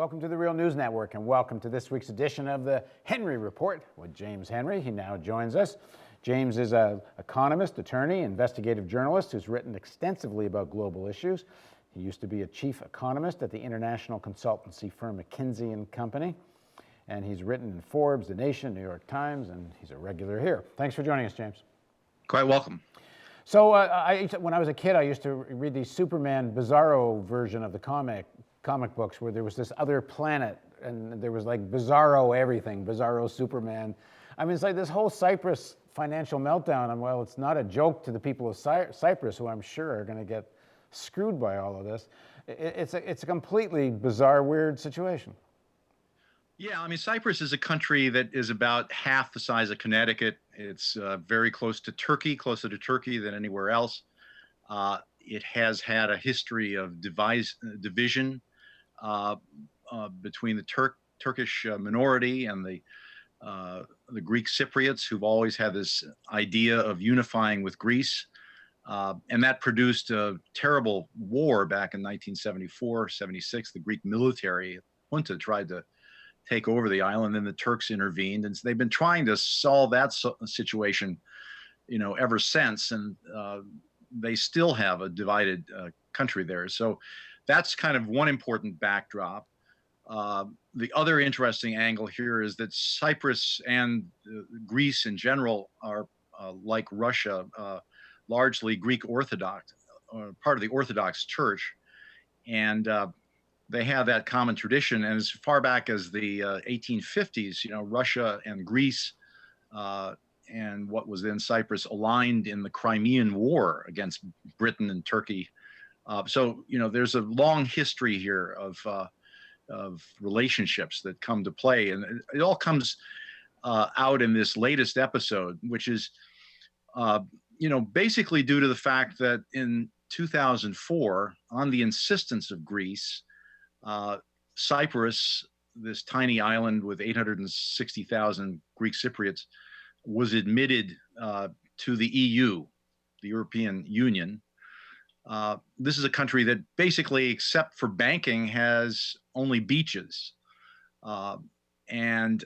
Welcome to the Real News Network, and welcome to this week's edition of the Henry Report with James Henry. He now joins us. James is an economist, attorney, investigative journalist who's written extensively about global issues. He used to be a chief economist at the international consultancy firm McKinsey & Company, and he's written in Forbes, The Nation, New York Times, and he's a regular here. Thanks for joining us, James. Quite welcome. So when I was a kid, I used to read the Superman Bizarro version of the comic books where there was this other planet and there was like Bizarro everything, Bizarro Superman. I mean, it's like this whole Cyprus financial meltdown. And well, it's not a joke to the people of Cyprus, who I'm sure are going to get screwed by all of this. It's a completely bizarre, weird situation. Yeah, I mean, Cyprus is a country that is about half the size of Connecticut. It's very close to Turkey, closer to Turkey than anywhere else. It has had a history of division between the Turkish minority and the Greek Cypriots, who've always had this idea of unifying with Greece. And that produced a terrible war back in 1974, 76. The Greek military junta tried to take over the island, and the Turks intervened. And so they've been trying to solve that situation, ever since. And they still have a divided country there. So that's kind of one important backdrop. The other interesting angle here is that Cyprus and Greece in general are like Russia, largely Greek Orthodox, part of the Orthodox Church. And they have that common tradition. And as far back as the 1850s, Russia and Greece and what was then Cyprus aligned in the Crimean War against Britain and Turkey. So there's a long history here of relationships that come to play, and it all comes out in this latest episode, which is basically due to the fact that in 2004, on the insistence of Greece, Cyprus, this tiny island with 860,000 Greek Cypriots, was admitted to the EU, the European Union. This is a country that basically, except for banking, has only beaches, and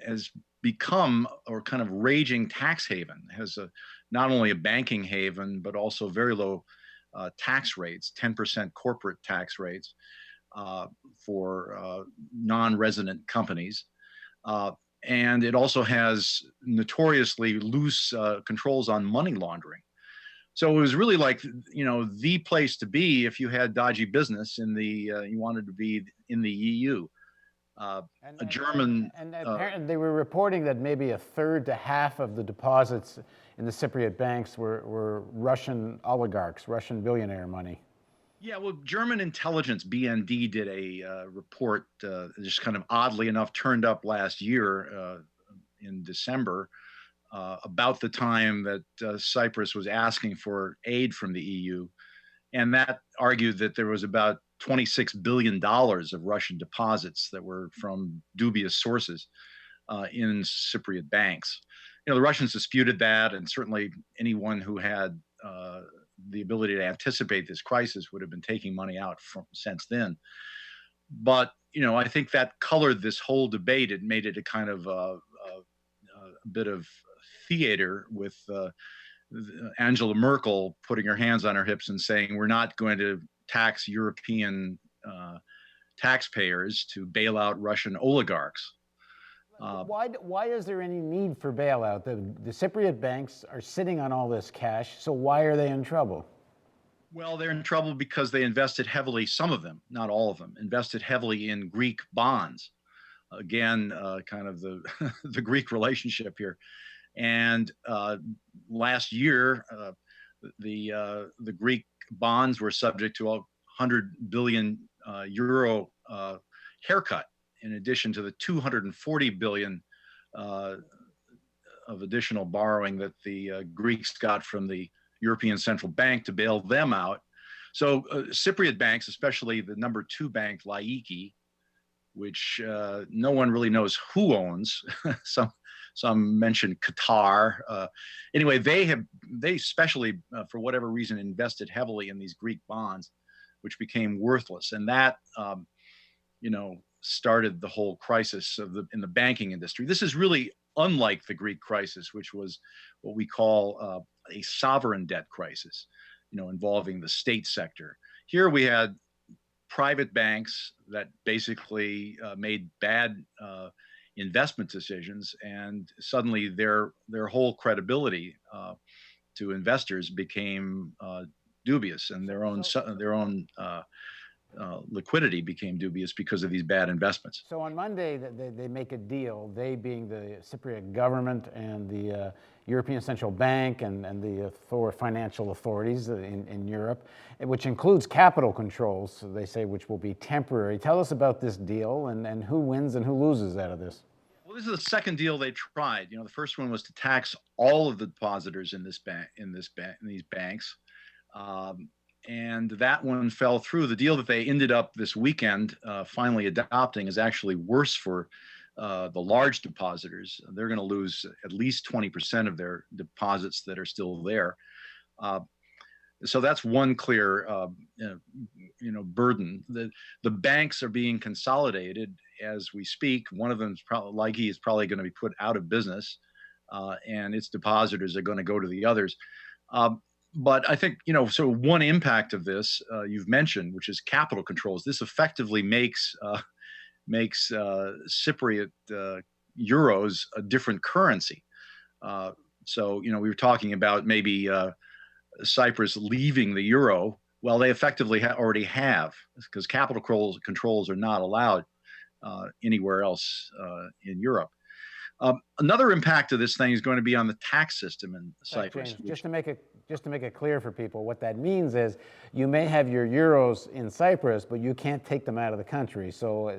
has become or kind of raging tax haven. Has not only a banking haven but also very low tax rates, 10% corporate tax rates for non-resident companies. And it also has notoriously loose controls on money laundering. So it was really like, the place to be if you had dodgy business you wanted to be in the EU. And they were reporting that maybe a third to half of the deposits in the Cypriot banks were Russian oligarchs, Russian billionaire money. Yeah, well, German intelligence, BND, did a report, just kind of oddly enough turned up last year in December, about the time that Cyprus was asking for aid from the EU. And that argued that there was about $26 billion of Russian deposits that were from dubious sources in Cypriot banks. The Russians disputed that, and certainly anyone who had the ability to anticipate this crisis would have been taking money out since then. But, I think that colored this whole debate. It made it a kind of a bit of theater with Angela Merkel putting her hands on her hips and saying, we're not going to tax European taxpayers to bail out Russian oligarchs. Why is there any need for bailout? The Cypriot banks are sitting on all this cash, so why are they in trouble? Well, they're in trouble because they invested heavily, some of them, not all of them, invested heavily in Greek bonds. Again, kind of the the Greek relationship here. And last year, the Greek bonds were subject to a 100 billion euro haircut, in addition to the 240 billion of additional borrowing that the Greeks got from the European Central Bank to bail them out. So Cypriot banks, especially the number 2 bank, Laiki, which no one really knows who owns. Some mention Qatar. Anyway, they especially, for whatever reason, invested heavily in these Greek bonds, which became worthless. And that started the whole crisis in the banking industry. This is really unlike the Greek crisis, which was what we call a sovereign debt crisis, involving the state sector. Here we had private banks that basically made bad investment decisions, and suddenly their whole credibility to investors became dubious, and their own liquidity became dubious because of these bad investments. So on Monday, they make a deal, they being the Cypriot government and the European Central Bank and the financial authorities in Europe, which includes capital controls, so they say, which will be temporary. Tell us about this deal and who wins and who loses out of this. Well, this is the second deal they tried. The first one was to tax all of the depositors in these banks. And that one fell through. The deal that they ended up this weekend finally adopting is actually worse for the large depositors. They're going to lose at least 20% of their deposits that are still there. So that's one clear, burden. The banks are being consolidated as we speak. One of them is probably going to be put out of business, and its depositors are going to go to the others. But I think, so one impact of this you've mentioned, which is capital controls. This effectively makes Cypriot euros a different currency. So, we were talking about maybe Cyprus leaving the euro. Well, they effectively already have, because capital controls are not allowed anywhere else in Europe. Another impact of this thing is going to be on the tax system in Cyprus. James, just to make it clear for people, what that means is you may have your euros in Cyprus, but you can't take them out of the country. So,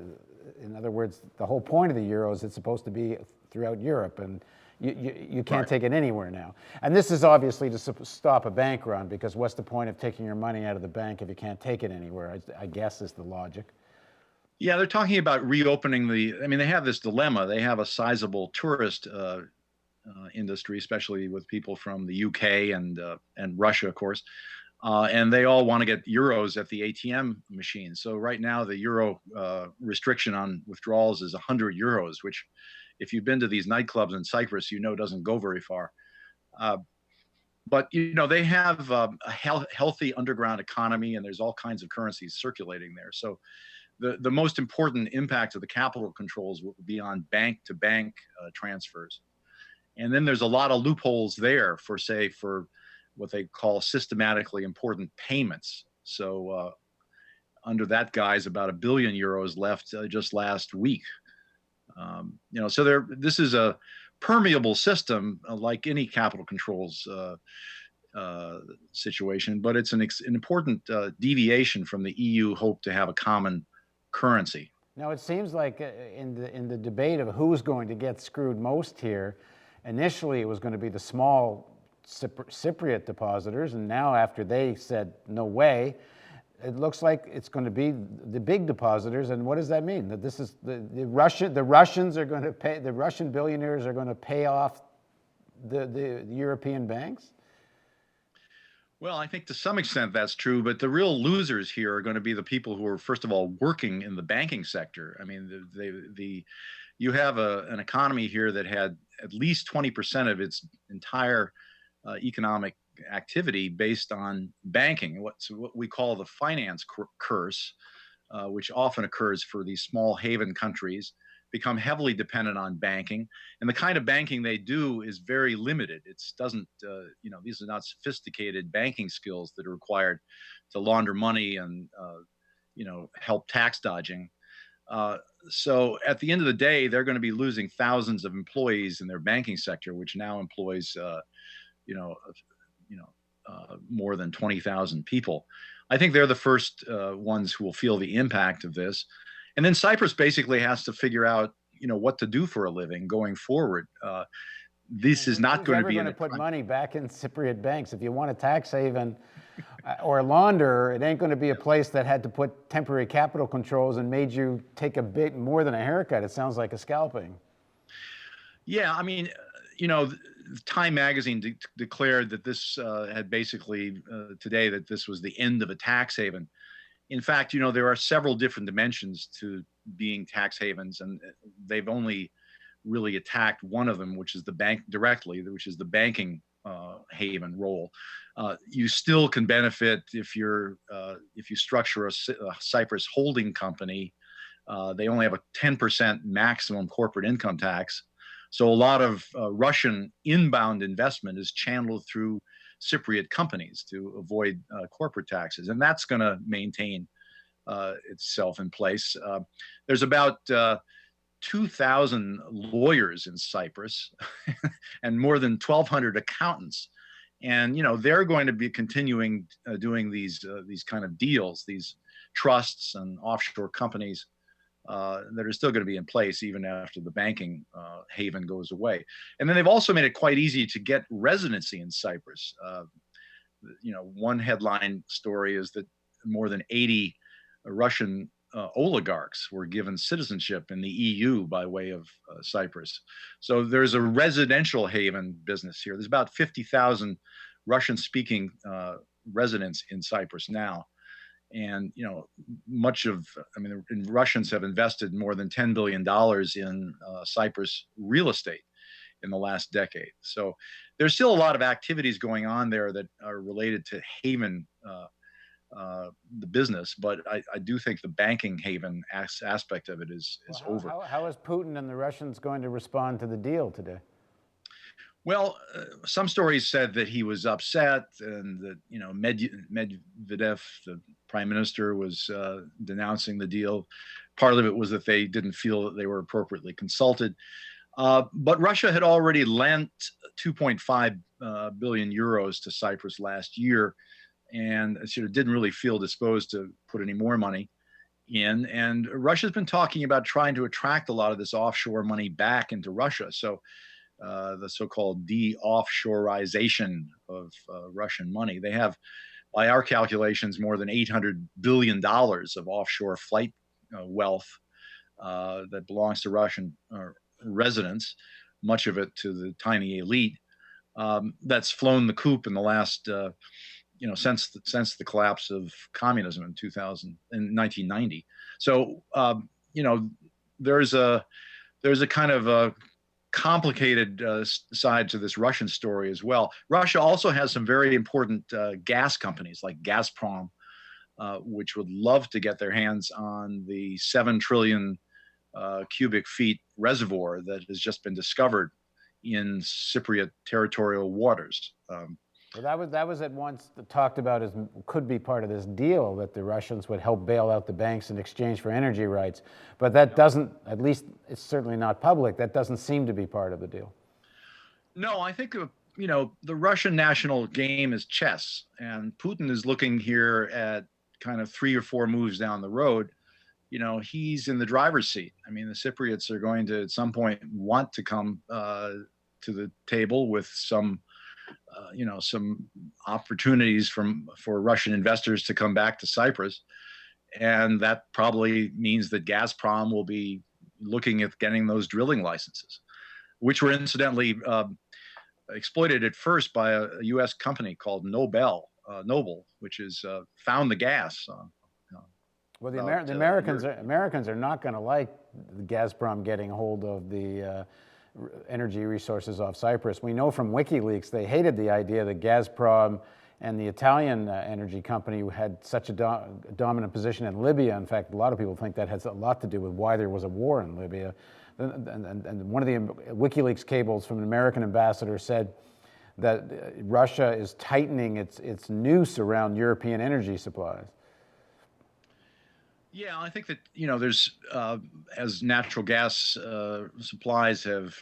in other words, the whole point of the euro is it's supposed to be throughout Europe, and you can't Right. take it anywhere now. And this is obviously to stop a bank run, because what's the point of taking your money out of the bank if you can't take it anywhere, I guess is the logic. Yeah, they're talking about reopening they have this dilemma. They have a sizable tourist industry, especially with people from the UK and Russia, of course, and they all want to get euros at the ATM machine. So right now, the euro restriction on withdrawals is 100 euros, which, if you've been to these nightclubs in Cyprus, doesn't go very far. But they have a healthy underground economy, and there's all kinds of currencies circulating there. So the most important impact of the capital controls will be on bank-to-bank transfers. And then there's a lot of loopholes there for what they call systematically important payments. So under that guise, about €1 billion left just last week. So this is a permeable system, like any capital controls situation, but it's an important deviation from the EU hope to have a common currency. Now, it seems like in the debate of who's going to get screwed most here, initially it was going to be the small Cypriot depositors, and now after they said no way, it looks like it's going to be the big depositors. And what does that mean? That this is the Russians are going to pay, the Russian billionaires are going to pay off the European banks? Well, I think to some extent that's true, but the real losers here are going to be the people who are, first of all, working in the banking sector. I mean, you have an economy here that had at least 20% of its entire economic activity based on banking, what we call the finance curse, which often occurs for these small haven countries, become heavily dependent on banking, and the kind of banking they do is very limited. These are not sophisticated banking skills that are required to launder money and help tax dodging. So at the end of the day, they're going to be losing thousands of employees in their banking sector, which now employs more than 20,000 people. I think they're the first ones who will feel the impact of this. And then Cyprus basically has to figure out, what to do for a living going forward. This is not going to be going to put money back in Cypriot banks. If you want a tax haven or a launderer, it ain't going to be a place that had to put temporary capital controls and made you take a bit more than a haircut. It sounds like a scalping. Yeah, I mean, Time magazine declared that this had basically today that this was the end of a tax haven. In fact, there are several different dimensions to being tax havens, and they've only really attacked one of them, which is the bank directly, which is the banking haven role. You still can benefit if you structure a Cyprus holding company. They only have a 10% maximum corporate income tax. So a lot of Russian inbound investment is channeled through Cypriot companies to avoid corporate taxes, and that's going to maintain itself in place. There's about 2,000 lawyers in Cyprus and more than 1,200 accountants. And they're going to be continuing doing these kind of deals, these trusts and offshore companies that are still going to be in place even after the banking haven goes away. And then they've also made it quite easy to get residency in Cyprus. One headline story is that more than 80 Russian oligarchs were given citizenship in the EU by way of Cyprus. So there's a residential haven business here. There's about 50,000 Russian-speaking residents in Cyprus now. And, Russians have invested more than $10 billion in Cyprus real estate in the last decade. So there's still a lot of activities going on there that are related to haven, the business, but I do think the banking haven aspect of it is over. How is Putin and the Russians going to respond to the deal today? Well, some stories said that he was upset, and that Medvedev, the prime minister, was denouncing the deal. Part of it was that they didn't feel that they were appropriately consulted. But Russia had already lent 2.5 billion euros to Cyprus last year, and sort of didn't really feel disposed to put any more money in. And Russia's been talking about trying to attract a lot of this offshore money back into Russia. So the so-called de-offshoreization of Russian money. They have, by our calculations, more than $800 billion of offshore flight wealth that belongs to Russian residents, much of it to the tiny elite, that's flown the coop in the last, since the collapse of communism in 1990. So, there's a kind of a complicated side to this Russian story as well. Russia also has some very important gas companies like Gazprom, which would love to get their hands on the 7 trillion cubic feet reservoir that has just been discovered in Cypriot territorial waters. Well, that was at once talked about as could be part of this deal, that the Russians would help bail out the banks in exchange for energy rights. But that doesn't, at least it's certainly not public, that doesn't seem to be part of the deal. No, I think, the Russian national game is chess, and Putin is looking here at kind of 3 or 4 moves down the road. He's in the driver's seat. I mean, the Cypriots are going to, at some point, want to come to the table with some opportunities for Russian investors to come back to Cyprus. And that probably means that Gazprom will be looking at getting those drilling licenses, which were incidentally exploited at first by a U.S. company called Noble, which is found the gas. Well, the Americans are not going to like Gazprom getting a hold of the energy resources off Cyprus. We know from WikiLeaks they hated the idea that Gazprom and the Italian energy company had such a dominant position in Libya. In fact, a lot of people think that has a lot to do with why there was a war in Libya. And one of the WikiLeaks cables from an American ambassador said that Russia is tightening its noose around European energy supplies. Yeah, I think that, there's, as natural gas supplies have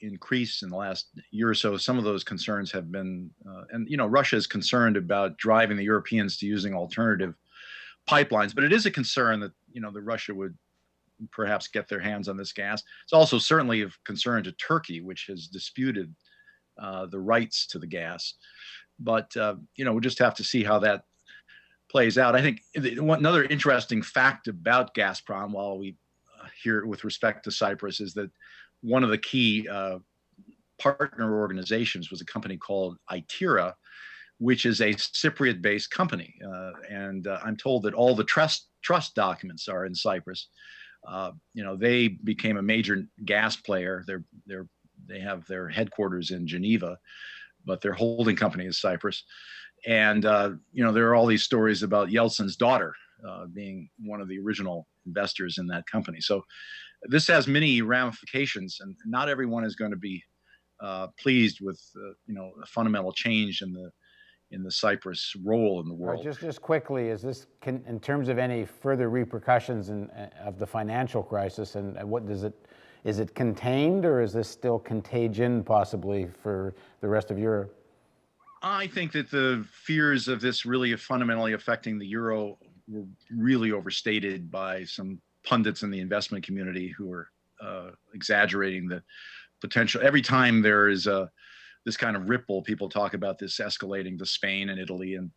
increased in the last year or so, some of those concerns have been, Russia is concerned about driving the Europeans to using alternative pipelines. But it is a concern that, that Russia would perhaps get their hands on this gas. It's also certainly of concern to Turkey, which has disputed the rights to the gas. But, we'll just have to see how that plays out. I think another interesting fact about Gazprom, while we hear with respect to Cyprus, is that one of the key partner organizations was a company called ITERA, which is a Cypriot-based company. And I'm told that all the trust documents are in Cyprus. They became a major gas player. They have their headquarters in Geneva, but their holding company is Cyprus. And there are all these stories about Yeltsin's daughter being one of the original investors in that company. So this has many ramifications, and not everyone is going to be pleased with a fundamental change in the Cyprus role in the world. Just quickly, is this in terms of any further repercussions of the financial crisis, and what does it? Is it contained, or is this still contagion possibly for the rest of Europe? I think that the fears of this really fundamentally affecting the euro were really overstated by some pundits in the investment community who are exaggerating the potential. Every time there is this kind of ripple, people talk about this escalating to Spain and Italy, and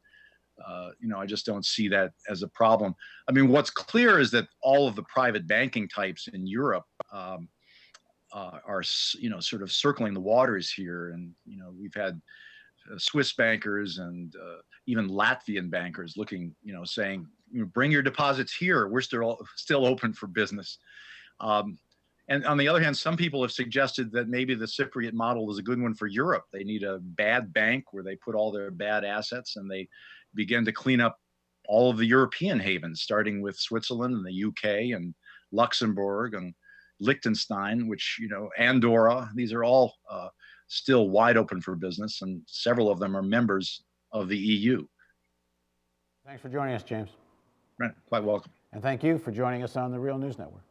I just don't see that as a problem. I mean, what's clear is that all of the private banking types in Europe are sort of circling the waters here, and we've had Swiss bankers and even Latvian bankers looking, saying, bring your deposits here. We're still open for business. And on the other hand, some people have suggested that maybe the Cypriot model is a good one for Europe. They need a bad bank where they put all their bad assets and they begin to clean up all of the European havens, starting with Switzerland and the UK and Luxembourg and Liechtenstein, which, Andorra. These are all still wide open for business, and several of them are members of the EU. Thanks for joining us, James. Right, quite welcome. And thank you for joining us on the Real News Network.